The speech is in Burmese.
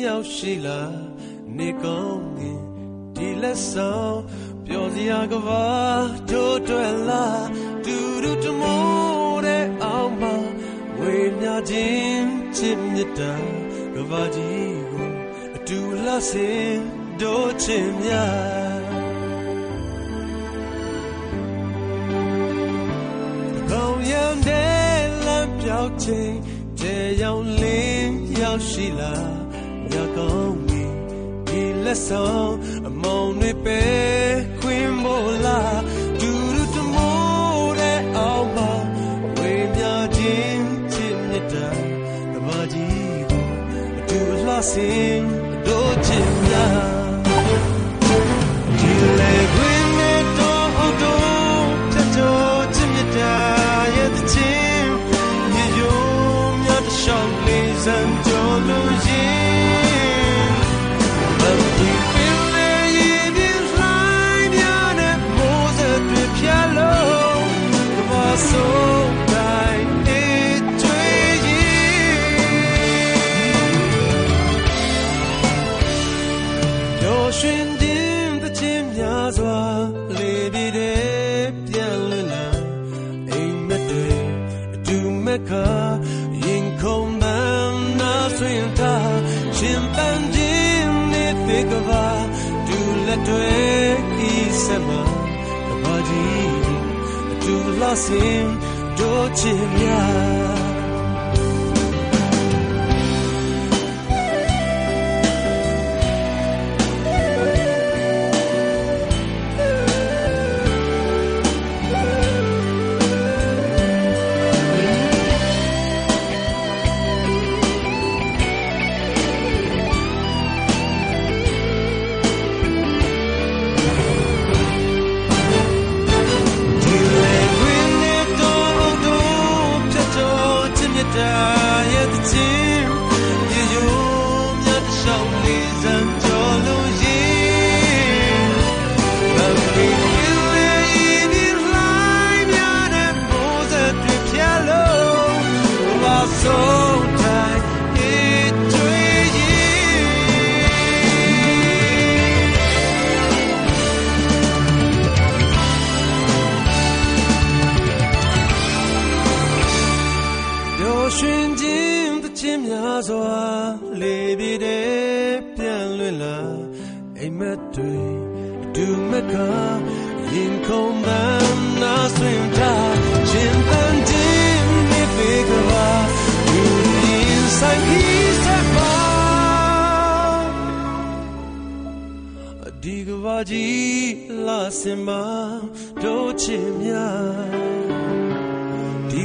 ရောက်ရှိလာနေကောင်းငင်ဒီလက်ဆောင်ပြောစရာကဘာတို့တွေ့လာတူတူတမိုးတဲ့အောင်မဝေမျှခြင်းချစ်မြတ်တာကဘာကြီးကိုအတူလာစင်တို့ချင်များကောင်းရန်တဲ့လမ်းပြောင်းချိန်တဲ့ရောက်လင်းရောက်ရှိလာညကောင်းပြီဒီလက်ဆောင်အမောင်တွေပဲခွင်မို့လားတူတူတမိုးတဲ့အောင်မဝေမျှခြင်းချစ်မြတ်တာကဘာကြီးကိုအတူလှဆင်တို့ချင်များဒီလေခွင်နဲ့တော့အတော့တတော်ချစ်မြတ်တာရဲ့တဲ့ချင်းညရိုးများတစ်ရှောင်းလေးစံကြော်လို့ရင်but we feel it is like you're the most of yellow the was so bright it twig do shin din the chin nya swa le bi de pian lun la ai met de adu met ka yin khong ban na swin ta shin ban jin ne pe ka ba du let twe ki set ma ka ba ji adu la sin do chin ya Di